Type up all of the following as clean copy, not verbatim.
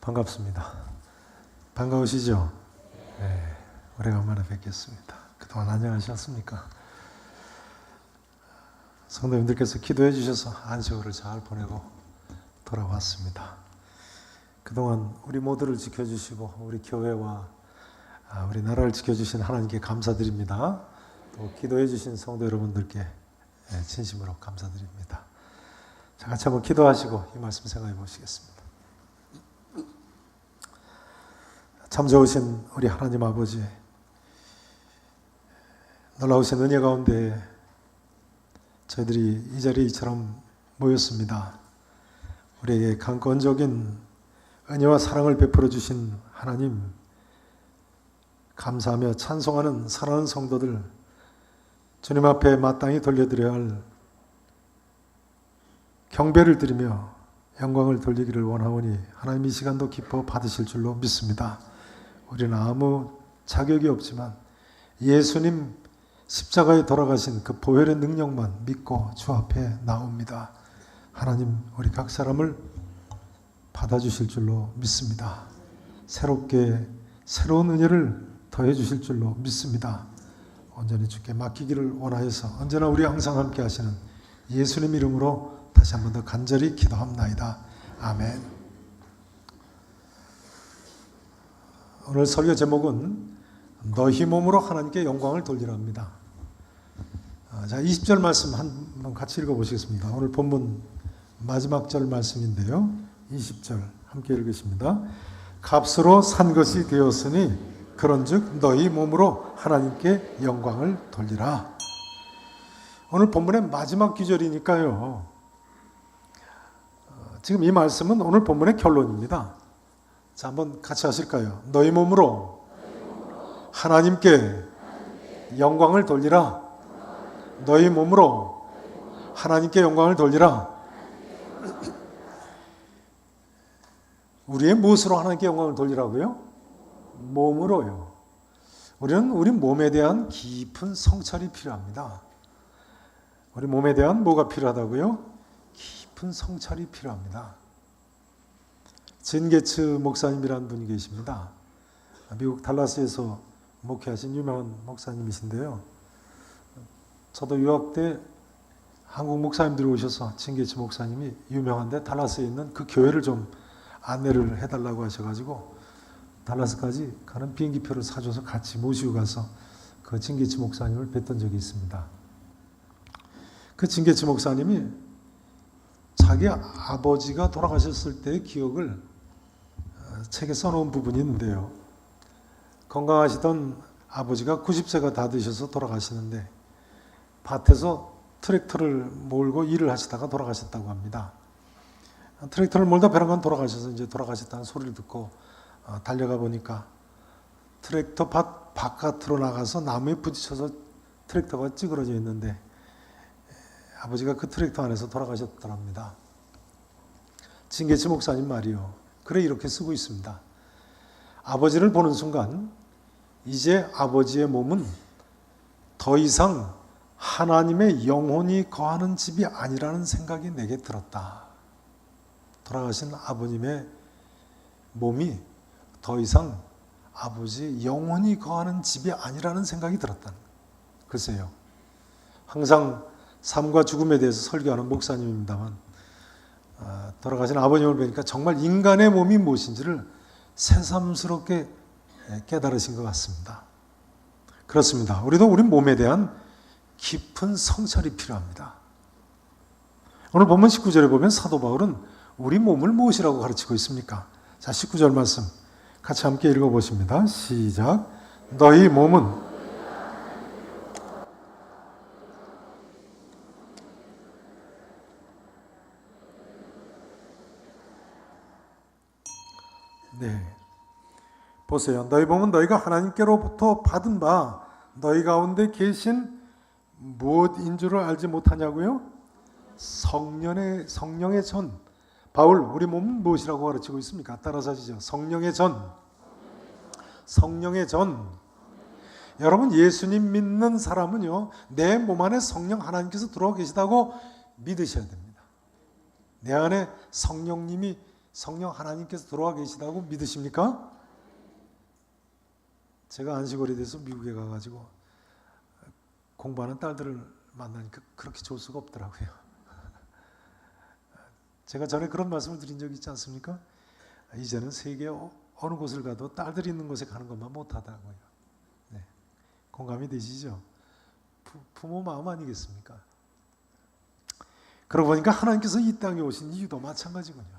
반갑습니다. 반가우시죠? 네, 오래간만에 뵙겠습니다. 그동안 안녕하셨습니까? 성도님들께서 기도해 주셔서 안식일을 잘 보내고 돌아왔습니다. 그동안 우리 모두를 지켜주시고 우리 교회와 우리 나라를 지켜주신 하나님께 감사드립니다. 또 기도해 주신 성도 여러분들께 진심으로 감사드립니다. 자, 같이 한번 기도하시고 이 말씀 생각해 보시겠습니다. 참 좋으신 우리 하나님 아버지, 놀라우신 은혜 가운데 저희들이 이 자리에 이처럼 모였습니다. 우리에게 강권적인 은혜와 사랑을 베풀어 주신 하나님, 감사하며 찬송하는 사랑하는 성도들, 주님 앞에 마땅히 돌려드려야 할 경배를 드리며 영광을 돌리기를 원하오니 하나님 이 시간도 기뻐 받으실 줄로 믿습니다. 우리는 아무 자격이 없지만 예수님 십자가에 돌아가신 그 보혈의 능력만 믿고 주 앞에 나옵니다. 하나님, 우리 각 사람을 받아주실 줄로 믿습니다. 새롭게 새로운 은혜를 더해 주실 줄로 믿습니다. 온전히 주께 맡기기를 원하여서 언제나 우리 항상 함께 하시는 예수님 이름으로 다시 한 번 더 간절히 기도합나이다. 아멘. 오늘 설교 제목은 너희 몸으로 하나님께 영광을 돌리라입니다. 자, 20절 말씀 한번 같이 읽어보시겠습니다. 오늘 본문 마지막 절 말씀인데요. 20절 함께 읽으십니다. 값으로 산 것이 되었으니 그런즉 너희 몸으로 하나님께 영광을 돌리라. 오늘 본문의 마지막 구절이니까요. 지금 이 말씀은 오늘 본문의 결론입니다. 자, 한번 같이 하실까요? 너희 몸으로 하나님께 영광을 돌리라. 너희 몸으로 하나님께 영광을 돌리라. 우리의 무엇으로 하나님께 영광을 돌리라고요? 몸으로요. 우리는 우리 몸에 대한 깊은 성찰이 필요합니다. 우리 몸에 대한 뭐가 필요하다고요? 깊은 성찰이 필요합니다. 진 게츠 목사님이라는 분이 계십니다. 미국 달라스에서 목회하신 유명한 목사님이신데요. 저도 유학 때 한국 목사님들이 오셔서 진 게츠 목사님이 유명한데 달라스에 있는 그 교회를 좀 안내를 해달라고 하셔가지고 달라스까지 가는 비행기표를 사줘서 같이 모시고 가서 그 진 게츠 목사님을 뵀던 적이 있습니다. 그 진 게츠 목사님이 자기 아버지가 돌아가셨을 때의 기억을 책에 써놓은 부분이 있는데요. 건강하시던 아버지가 90세가 다 되셔서 돌아가시는데 밭에서 트랙터를 몰고 일을 하시다가 돌아가셨다고 합니다. 트랙터를 몰다 벼랑간 돌아가셔서 이제 돌아가셨다는 소리를 듣고 달려가 보니까 트랙터 밭 바깥으로 나가서 나무에 부딪혀서 트랙터가 찌그러져 있는데 아버지가 그 트랙터 안에서 돌아가셨더랍니다. 진 게츠 목사님 말이요. 글에 이렇게 쓰고 있습니다. 아버지를 보는 순간 이제 아버지의 몸은 더 이상 하나님의 영혼이 거하는 집이 아니라는 생각이 내게 들었다. 돌아가신 아버님의 몸이 더 이상 아버지의 영혼이 거하는 집이 아니라는 생각이 들었다. 글쎄요. 항상 삶과 죽음에 대해서 설교하는 목사님입니다만 돌아가신 아버님을 뵈니까 정말 인간의 몸이 무엇인지를 새삼스럽게 깨달으신 것 같습니다. 그렇습니다. 우리도 우리 몸에 대한 깊은 성찰이 필요합니다. 오늘 본문 19절에 보면 사도 바울은 우리 몸을 무엇이라고 가르치고 있습니까? 자, 19절 말씀 같이 함께 읽어보십니다. 시작. 너희 몸은 네, 보세요. 너희 몸은 너희가 하나님께로부터 받은 바 너희 가운데 계신 무엇인 줄을 알지 못하냐고요? 성령의 전. 바울, 우리 몸은 무엇이라고 가르치고 있습니까? 따라서 하시죠. 성령의 전. 성령의 전. 여러분, 예수님 믿는 사람은요, 내 몸 안에 성령 하나님께서 들어와 계시다고 믿으셔야 됩니다. 내 안에 성령님이 성령 하나님께서 들어와 계시다고 믿으십니까? 제가 안식월에 대해서 미국에 가가지고 공부하는 딸들을 만나니까 그렇게 좋을 수가 없더라고요. 제가 전에 그런 말씀을 드린 적이 있지 않습니까? 이제는 세계 어느 곳을 가도 딸들이 있는 곳에 가는 것만 못하다고요. 네. 공감이 되시죠? 부모 마음 아니겠습니까? 그러고 보니까 하나님께서 이 땅에 오신 이유도 마찬가지군요.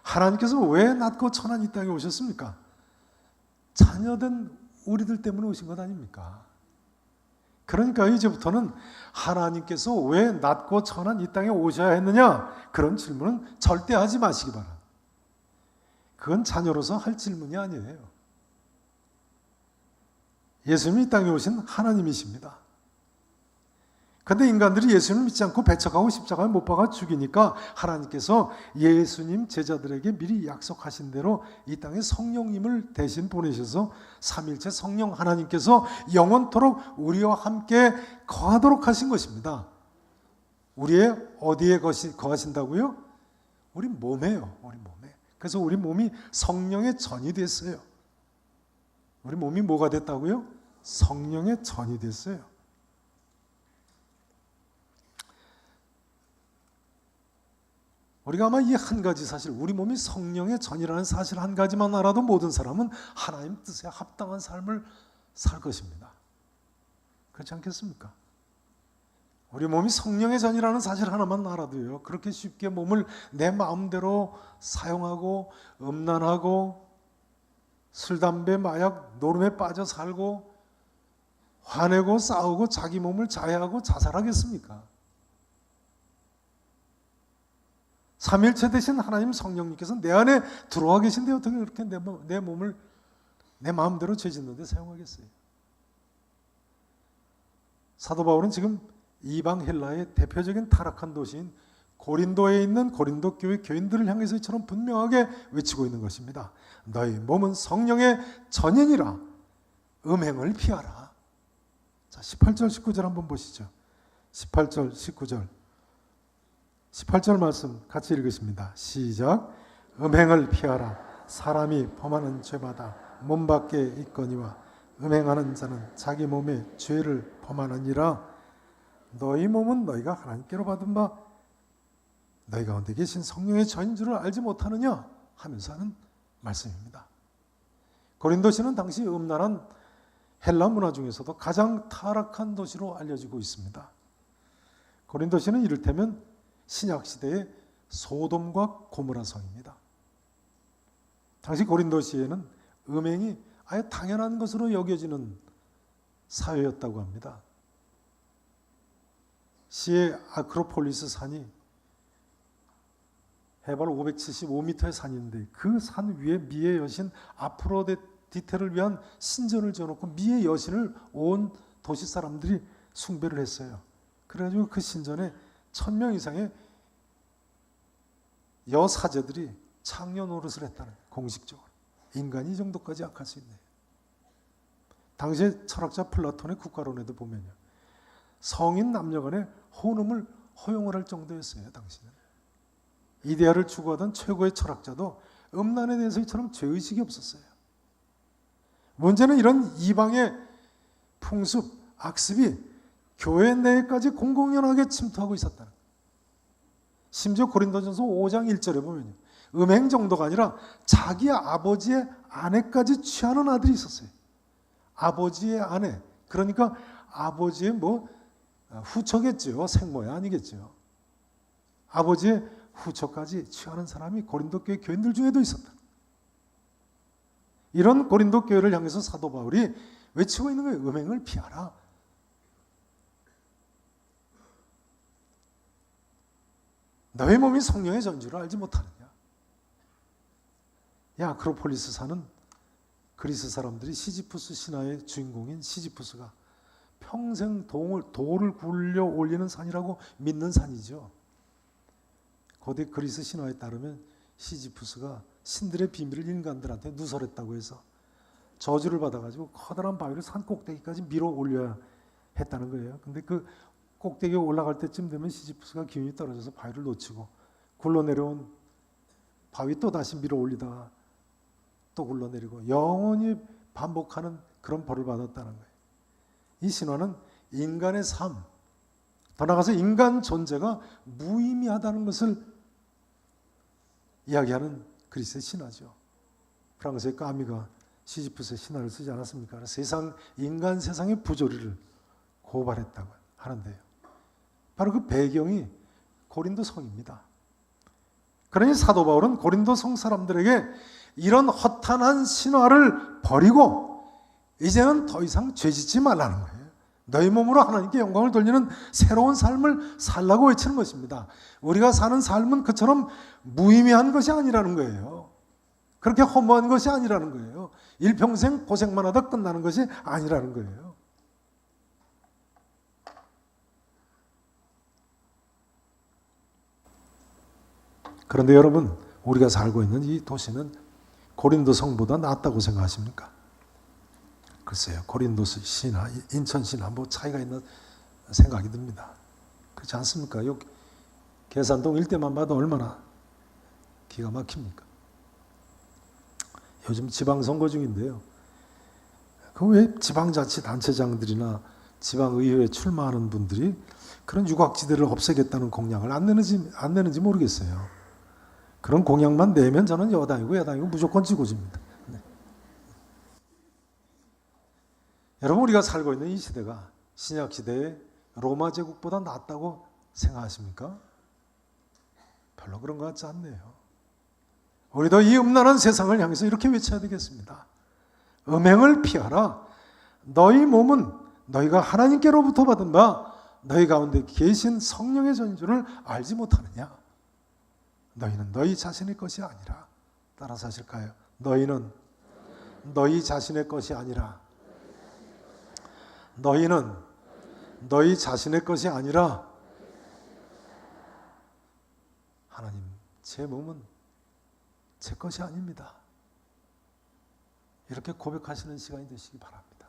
하나님께서 왜 낮고 천한 이 땅에 오셨습니까? 자녀된 우리들 때문에 오신 것 아닙니까? 그러니까 이제부터는 하나님께서 왜 낮고 천한 이 땅에 오셔야 했느냐? 그런 질문은 절대 하지 마시기 바랍니다. 그건 자녀로서 할 질문이 아니에요. 예수님이 이 땅에 오신 하나님이십니다. 그런데 인간들이 예수님을 믿지 않고 배척하고 십자가에 못 박아 죽이니까 하나님께서 예수님 제자들에게 미리 약속하신 대로 이 땅에 성령님을 대신 보내셔서 삼일체 성령 하나님께서 영원토록 우리와 함께 거하도록 하신 것입니다. 우리의 어디에 거하신다고요? 우리 몸에요. 우리 몸에. 그래서 우리 몸이 성령의 전이 됐어요. 우리 몸이 뭐가 됐다고요? 성령의 전이 됐어요. 우리가 아마 이 한 가지 사실, 우리 몸이 성령의 전이라는 사실 한 가지만 알아도 모든 사람은 하나님 뜻에 합당한 삶을 살 것입니다. 그렇지 않겠습니까? 우리 몸이 성령의 전이라는 사실 하나만 알아도요, 그렇게 쉽게 몸을 내 마음대로 사용하고 음란하고 술, 담배, 마약, 노름에 빠져 살고 화내고 싸우고 자기 몸을 자해하고 자살하겠습니까? 삼일체 되신 하나님 성령님께서 내 안에 들어와 계신데 어떻게 그렇게 내 몸을 내 마음대로 죄짓는 데 사용하겠어요? 사도 바울은 지금 이방 헬라의 대표적인 타락한 도시인 고린도에 있는 고린도 교회 교인들을 향해서 이처럼 분명하게 외치고 있는 것입니다. 너희 몸은 성령의 전인이라 음행을 피하라. 자, 18절 19절 한번 보시죠. 18절 19절 18절 말씀 같이 읽으십니다. 시작. 음행을 피하라. 사람이 범하는 죄마다 몸 밖에 있거니와 음행하는 자는 자기 몸에 죄를 범하느니라. 너희 몸은 너희가 하나님께로 받은 바 너희 가운데 계신 성령의 전인 줄을 알지 못하느냐 하면서 하는 말씀입니다. 고린도시는 당시 음란한 헬라 문화 중에서도 가장 타락한 도시로 알려지고 있습니다. 고린도시는 이를테면 신약시대의 소돔과 고모라 성입니다. 당시 고린도시에는 음행이 아예 당연한 것으로 여겨지는 사회였다고 합니다. 시의 아크로폴리스 산이 해발 575m의 산인데 그 산 위에 미의 여신 아프로디테를 위한 신전을 지어놓고 미의 여신을 온 도시 사람들이 숭배를 했어요. 그래가지고 그 신전에 1000명 이상의 여사제들이 창녀 노릇을 했다는, 공식적으로. 인간이 이 정도까지 악할 수 있네요. 당시에 철학자 플라톤의 국가론에도 보면요, 성인 남녀 간의 혼음을 허용을 할 정도였어요. 당시는. 이데아를 추구하던 최고의 철학자도 음란에 대해서 이처럼 죄의식이 없었어요. 문제는 이런 이방의 풍습, 악습이 교회 내까지 공공연하게 침투하고 있었다는 거예요. 심지어 고린도전서 5장 1절에 보면요, 음행 정도가 아니라 자기 아버지의 아내까지 취하는 아들이 있었어요. 아버지의 아내, 그러니까 아버지의 후처겠죠. 생모야 아니겠죠. 아버지의 후처까지 취하는 사람이 고린도 교회 교인들 중에도 있었다. 이런 고린도 교회를 향해서 사도 바울이 외치고 있는 거예요. 음행을 피하라. 너의 몸이 성령의 전주를 알지 못하느냐. 이 아크로폴리스 산은 그리스 사람들이 시지푸스 신화의 주인공인 시지푸스가 평생 돌을 굴려 올리는 산이라고 믿는 산이죠. 고대 그리스 신화에 따르면 시지푸스가 신들의 비밀을 인간들한테 누설했다고 해서 저주를 받아가지고 커다란 바위를 산 꼭대기까지 밀어 올려야 했다는 거예요. 근데 그 꼭대기에 올라갈 때쯤 되면 시지푸스가 기운이 떨어져서 바위를 놓치고 굴러 내려온 바위 또 다시 밀어 올리다가 또 굴러내리고 영원히 반복하는 그런 벌을 받았다는 거예요. 이 신화는 인간의 삶, 더 나아가서 인간 존재가 무의미하다는 것을 이야기하는 그리스의 신화죠. 프랑스의 까미가 시지프스의 신화를 쓰지 않았습니까? 인간 세상의 부조리를 고발했다고 하는데요. 바로 그 배경이 고린도 성입니다. 그러니 사도 바울은 고린도 성 사람들에게 이런 허탄한 신화를 버리고 이제는 더 이상 죄짓지 말라는 거예요. 너희 몸으로 하나님께 영광을 돌리는 새로운 삶을 살라고 외치는 것입니다. 우리가 사는 삶은 그처럼 무의미한 것이 아니라는 거예요. 그렇게 허무한 것이 아니라는 거예요. 일평생 고생만 하다 끝나는 것이 아니라는 거예요. 그런데 여러분, 우리가 살고 있는 이 도시는 고린도 성보다 낫다고 생각하십니까? 글쎄요, 고린도 시나 인천 시나 뭐 차이가 있는 생각이 듭니다. 그렇지 않습니까? 요 계산동 일대만 봐도 얼마나 기가 막힙니까? 요즘 지방선거 중인데요. 그 왜 지방자치단체장들이나 지방의회에 출마하는 분들이 그런 유곽지대를 없애겠다는 공약을 안 내는지 모르겠어요. 그런 공약만 내면 저는 여당이고 무조건 지고집니다. 네. 여러분, 우리가 살고 있는 이 시대가 신약 시대의 로마 제국보다 낫다고 생각하십니까? 별로 그런 것 같지 않네요. 우리도 이 음란한 세상을 향해서 이렇게 외쳐야 되겠습니다. 음행을 피하라. 너희 몸은 너희가 하나님께로부터 받은 바 너희 가운데 계신 성령의 전주를 알지 못하느냐? 너희는 너희 자신의 것이 아니라, 따라서 하실까요? 너희는 너희 자신의 것이 아니라, 너희는 너희 자신의 것이 아니라, 하나님, 제 몸은 제 것이 아닙니다. 이렇게 고백하시는 시간이 되시기 바랍니다.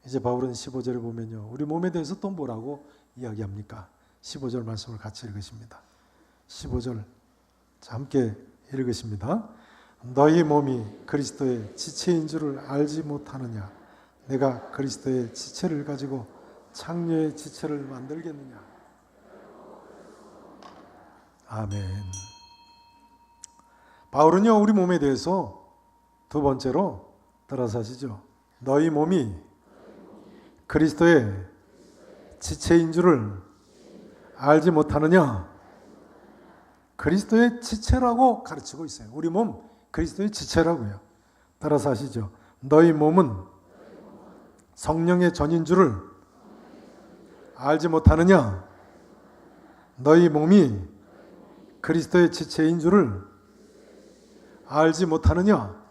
이제 바울은 15절을 보면요, 우리 몸에 대해서 또 뭐라고 이야기합니까? 15절 말씀을 같이 읽으십니다. 15절 함께 읽으십니다. 너희 몸이 그리스도의 지체인 줄을 알지 못하느냐? 내가 그리스도의 지체를 가지고 창녀의 지체를 만들겠느냐? 아멘. 바울은요, 우리 몸에 대해서 두 번째로 따라서 하시죠. 너희 몸이 그리스도의 지체인 줄을 알지 못하느냐? 그리스도의 지체라고 가르치고 있어요. 우리 몸 그리스도의 지체라고요. 따라서 하시죠. 너희 몸은 성령의 전인 줄을 알지 못하느냐? 너희 몸이 그리스도의 지체인 줄을 알지 못하느냐?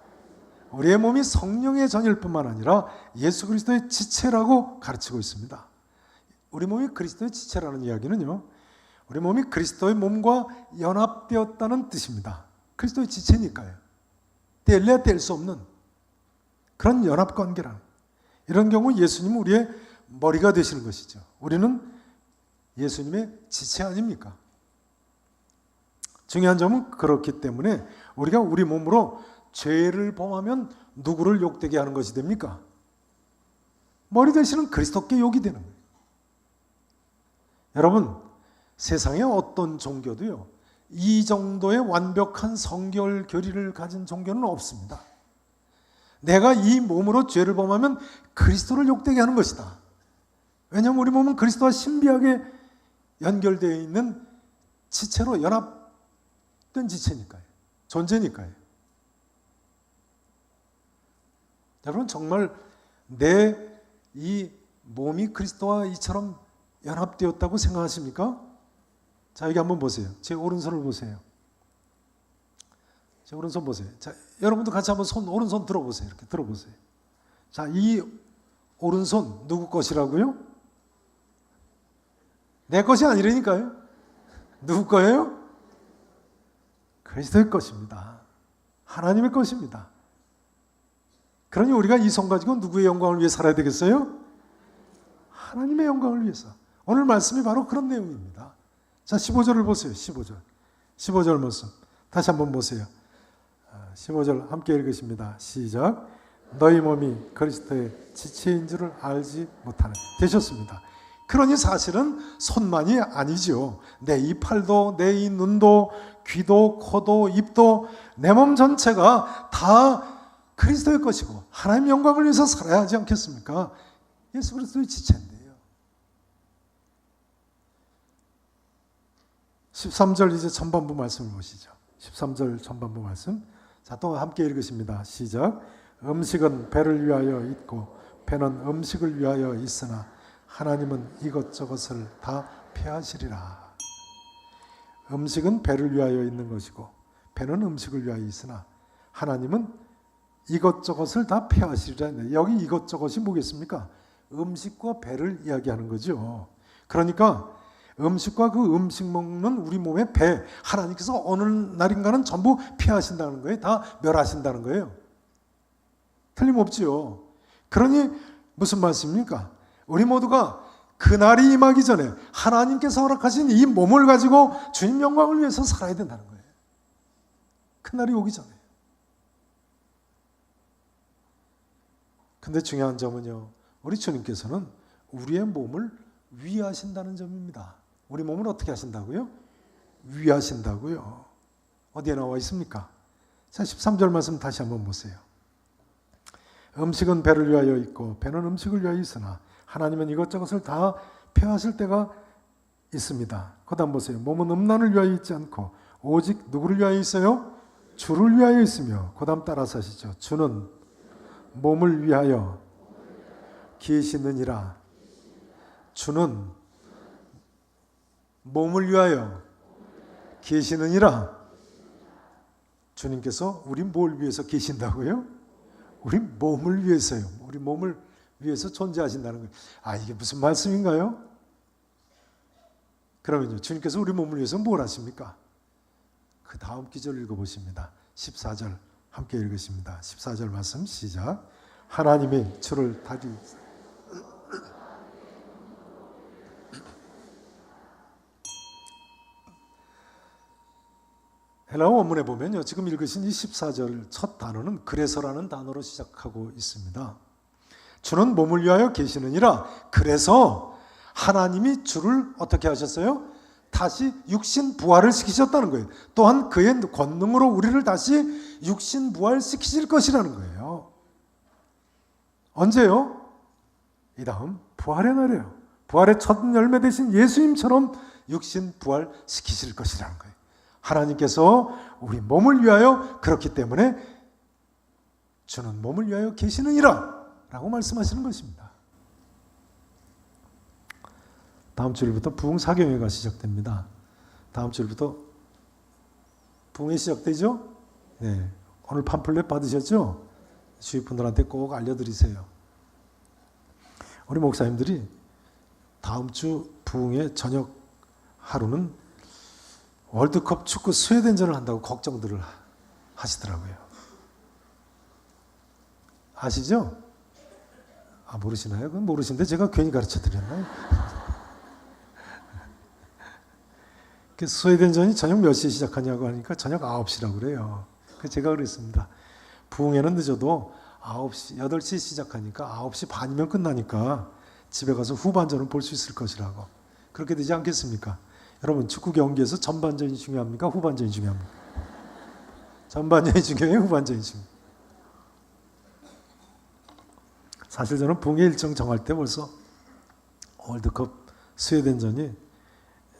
우리의 몸이 성령의 전일 뿐만 아니라 예수 그리스도의 지체라고 가르치고 있습니다. 우리 몸이 그리스도의 지체라는 이야기는요, 우리 몸이 그리스도의 몸과 연합되었다는 뜻입니다. 그리스도의 지체니까요. 뗄래야 뗄 수 없는 그런 연합관계라는, 이런 경우 예수님은 우리의 머리가 되시는 것이죠. 우리는 예수님의 지체 아닙니까? 중요한 점은 그렇기 때문에 우리가 우리 몸으로 죄를 범하면 누구를 욕되게 하는 것이 됩니까? 머리 되시는 그리스도께 욕이 되는 거예요. 여러분, 세상의 어떤 종교도요, 이 정도의 완벽한 성결 교리를 가진 종교는 없습니다. 내가 이 몸으로 죄를 범하면 그리스도를 욕되게 하는 것이다. 왜냐하면 우리 몸은 그리스도와 신비하게 연결되어 있는 지체로 연합된 지체니까요. 존재니까요. 여러분, 정말 내 이 몸이 그리스도와 이처럼 연합되었다고 생각하십니까? 자, 여기 한번 보세요. 제 오른손을 보세요. 제 오른손 보세요. 자, 여러분도 같이 한번 오른손 들어보세요. 이렇게 들어보세요. 자, 이 오른손 누구 것이라고요? 내 것이 아니라니까요. 누구 거예요? 그리스도의 것입니다. 하나님의 것입니다. 그러니 우리가 이 손 가지고 누구의 영광을 위해 살아야 되겠어요? 하나님의 영광을 위해서. 오늘 말씀이 바로 그런 내용입니다. 자, 15절을 보세요. 15절 말씀. 다시 한번 보세요. 15절 함께 읽으십니다. 시작. 너희 몸이 그리스도의 지체인 줄을 알지 못하는. 되셨습니다. 그러니 사실은 손만이 아니죠. 내 이 팔도, 내 이 눈도, 귀도, 코도, 입도, 내 몸 전체가 다 그리스도의 것이고 하나님의 영광을 위해서 살아야 하지 않겠습니까? 예수 그리스도의 지체인데요. 13절 이제 전반부 말씀을 보시죠. 13절 전반부 말씀. 자, 또 함께 읽으십니다. 시작. 음식은 배를 위하여 있고 배는 음식을 위하여 있으나 하나님은 이것저것을 다 폐하시리라. 음식은 배를 위하여 있는 것이고 배는 음식을 위하여 있으나 하나님은 이것저것을 다 폐하시리라. 여기 이것저것이 뭐겠습니까? 음식과 배를 이야기하는 거죠. 그러니까 음식과 그 음식 먹는 우리 몸의 배, 하나님께서 어느 날인가는 전부 폐하신다는 거예요. 다 멸하신다는 거예요. 틀림없지요. 그러니 무슨 말씀입니까? 우리 모두가 그날이 임하기 전에 하나님께서 허락하신 이 몸을 가지고 주님 영광을 위해서 살아야 된다는 거예요. 그날이 오기 전에. 근데 중요한 점은요, 우리 주님께서는 우리의 몸을 위하신다는 점입니다. 우리 몸을 어떻게 하신다고요? 위하신다고요. 어디에 나와 있습니까? 자, 13절 말씀 다시 한번 보세요. 음식은 배를 위하여 있고 배는 음식을 위하여 있으나 하나님은 이것저것을 다 폐하실 때가 있습니다. 그 다음 보세요. 몸은 음란을 위하여 있지 않고 오직 누구를 위하여 있어요? 주를 위하여 있으며, 그 다음 따라서 하시죠. 주는 몸을 위하여 계시느니라. 주는 몸을 위하여 계시느니라. 주님께서 우리 뭘 위해서 계신다고요? 우리 몸을 위해서요. 우리 몸을 위해서 존재하신다는 거예요. 아, 이게 무슨 말씀인가요? 그러면요, 주님께서 우리 몸을 위해서 뭘 하십니까? 그 다음 기절 읽어보십니다. 14절 함께 읽으십니다. 14절 말씀 시작. 하나님이 주를 다리 헬라어 원문에 보면요, 지금 읽으신 이 14절 첫 단어는 그래서라는 단어로 시작하고 있습니다. 주는 몸을 위하여 계시느니라. 그래서 하나님이 주를 어떻게 하셨어요? 다시 육신 부활을 시키셨다는 거예요. 또한 그의 권능으로 우리를 다시 육신 부활시키실 것이라는 거예요. 언제요? 이 다음 부활의 날이에요. 부활의 첫 열매 되신 예수님처럼 육신 부활시키실 것이라는 거예요. 하나님께서 우리 몸을 위하여, 그렇기 때문에 주는 몸을 위하여 계시느니라 라고 말씀하시는 것입니다. 다음 주일부터 부흥 사경회가 시작됩니다. 다음 주일부터 부흥이 시작되죠? 네. 오늘 팜플렛 받으셨죠? 주위 분들한테 꼭 알려드리세요. 우리 목사님들이 다음 주 부흥의 저녁 하루는 월드컵 축구 스웨덴전을 한다고 걱정들을 하시더라고요. 아시죠? 아, 모르시나요? 그건 모르시는데 제가 괜히 가르쳐 드렸나요? 스웨덴전이 저녁 몇 시에 시작하냐고 하니까 저녁 9시라고 그래요. 제가 그랬습니다. 부흥회는 늦어도 9시, 8시에 시작하니까 9시 반이면 끝나니까 집에 가서 후반전을 볼 수 있을 것이라고. 그렇게 되지 않겠습니까? 여러분, 축구 경기에서 전반전이 중요합니까? 후반전이 중요합니까? 전반전이 중요해요? 후반전이 중요해요? 사실 저는 부흥회 일정 정할 때 벌써 월드컵 스웨덴전이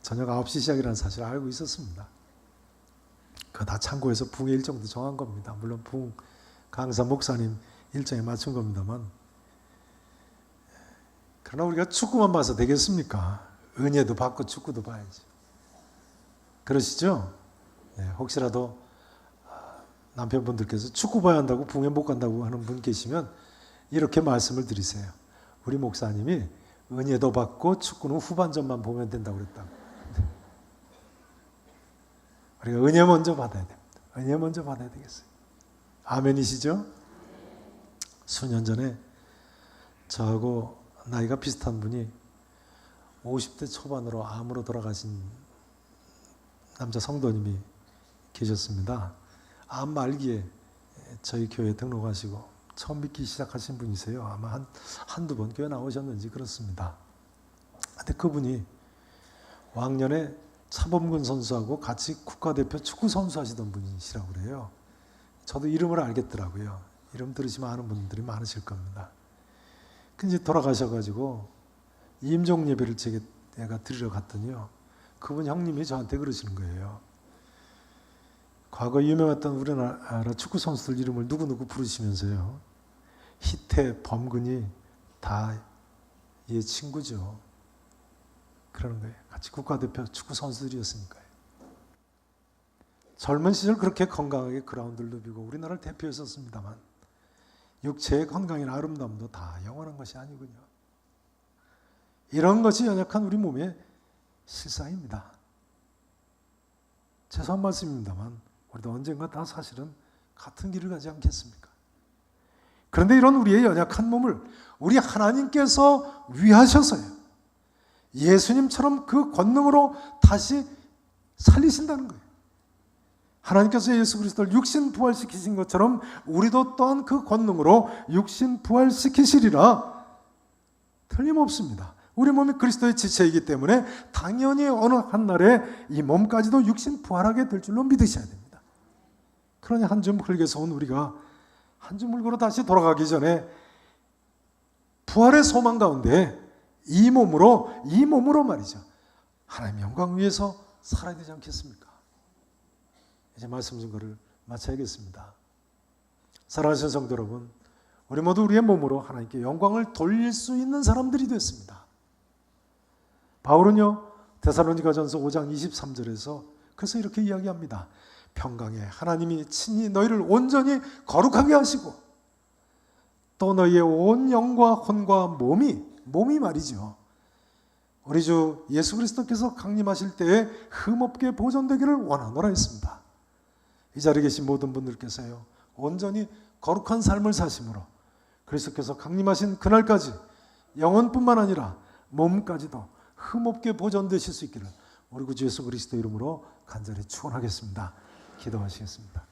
저녁 9시 시작이라는 사실을 알고 있었습니다. 그거 다 참고해서 부흥회 일정도 정한 겁니다. 물론 부흥 강사 목사님 일정에 맞춘 겁니다만, 그러나 우리가 축구만 봐서 되겠습니까? 은혜도 받고 축구도 봐야지. 그러시죠? 네, 혹시라도 남편분들께서 축구 봐야 한다고 부흥회 못 간다고 하는 분 계시면 이렇게 말씀을 드리세요. 우리 목사님이 은혜도 받고 축구는 후반전만 보면 된다고 그랬다고. 우리가 은혜 먼저 받아야 됩니다. 은혜 먼저 받아야 되겠어요. 아멘이시죠? 수년 전에 저하고 나이가 비슷한 분이 50대 초반으로 암으로 돌아가신 남자 성도님이 계셨습니다. 암 말기에 저희 교회에 등록하시고 처음 믿기 시작하신 분이세요. 아마 한두 번 교회 나오셨는지 그렇습니다. 근데 그분이 왕년에 차범근 선수하고 같이 국가대표 축구 선수 하시던 분이시라고 그래요. 저도 이름을 알겠더라고요. 이름 들으시면 아는 분들이 많으실 겁니다. 근데 이제 돌아가셔가지고 임종 예배를 제가 드리러 갔더니요. 그분 형님이 저한테 그러시는 거예요. 과거 유명했던 우리나라 축구 선수들 이름을 누구누구 부르시면서요. 희태, 범근이 다 얘 친구죠. 그러는 거예요. 같이 국가대표 축구 선수들이었으니까요. 젊은 시절 그렇게 건강하게 그라운드를 누비고 우리나라를 대표했었습니다만 육체의 건강이나 아름다움도 다 영원한 것이 아니군요. 이런 것이 연약한 우리 몸의 실상입니다. 죄송한 말씀입니다만 우리도 언젠가 다 사실은 같은 길을 가지 않겠습니까? 그런데 이런 우리의 연약한 몸을 우리 하나님께서 위하셔서요. 예수님처럼 그 권능으로 다시 살리신다는 거예요. 하나님께서 예수 그리스도를 육신 부활시키신 것처럼 우리도 또한 그 권능으로 육신 부활시키시리라. 틀림없습니다. 우리 몸이 그리스도의 지체이기 때문에 당연히 어느 한날에 이 몸까지도 육신 부활하게 될 줄로 믿으셔야 됩니다. 그러니 한 줌 흙에서 온 우리가 한 줌 흙으로 다시 돌아가기 전에 부활의 소망 가운데 이 몸으로 말이죠. 하나님의 영광 위에서 살아야 되지 않겠습니까? 이제 말씀 증거를 마쳐야겠습니다. 사랑하시는 성도 여러분, 우리 모두 우리의 몸으로 하나님께 영광을 돌릴 수 있는 사람들이 됐습니다. 바울은요, 데살로니가전서 5장 23절에서 그래서 이렇게 이야기합니다. 평강에 하나님이 친히 너희를 온전히 거룩하게 하시고 또 너희의 온 영과 혼과 몸이 말이죠. 우리 주 예수 그리스도께서 강림하실 때에 흠없게 보존되기를 원하노라 했습니다. 이 자리에 계신 모든 분들께서요, 온전히 거룩한 삶을 사심으로 그리스도께서 강림하신 그날까지 영혼뿐만 아니라 몸까지도 흠없게 보존되실 수 있기를 우리 구주 예수 그리스도 이름으로 간절히 축원하겠습니다. 기도하시겠습니다.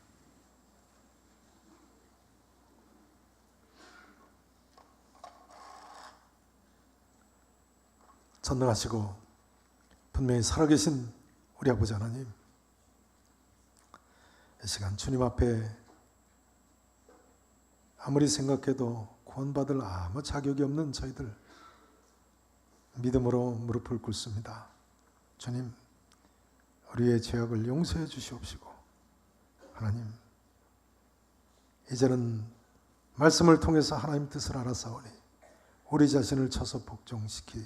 전능하시고 분명히 살아계신 우리 아버지 하나님, 이 시간 주님 앞에 아무리 생각해도 구원받을 아무 자격이 없는 저희들 믿음으로 무릎을 꿇습니다. 주님, 우리의 죄악을 용서해 주시옵시고 하나님, 이제는 말씀을 통해서 하나님 뜻을 알아사오니 우리 자신을 쳐서 복종시키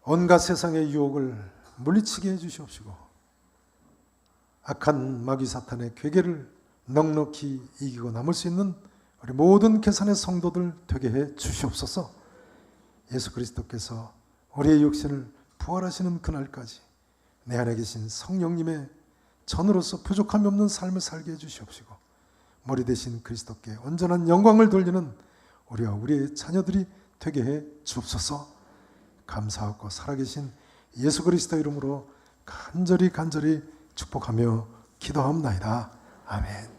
온갖 세상의 유혹을 물리치게 해주시옵시고 악한 마귀 사탄의 괴계를 넉넉히 이기고 남을 수 있는 우리 모든 계산의 성도들 되게 해 주시옵소서. 예수 그리스도께서 우리의 육신을 부활하시는 그날까지 내 안에 계신 성령님의 전으로서 부족함이 없는 삶을 살게 해 주시옵시고 머리 대신 그리스도께 온전한 영광을 돌리는 우리와 우리의 자녀들이 되게 해 주옵소서. 감사하고 살아계신 예수 그리스도 이름으로 간절히 축복하며 기도하옵나이다. 아멘.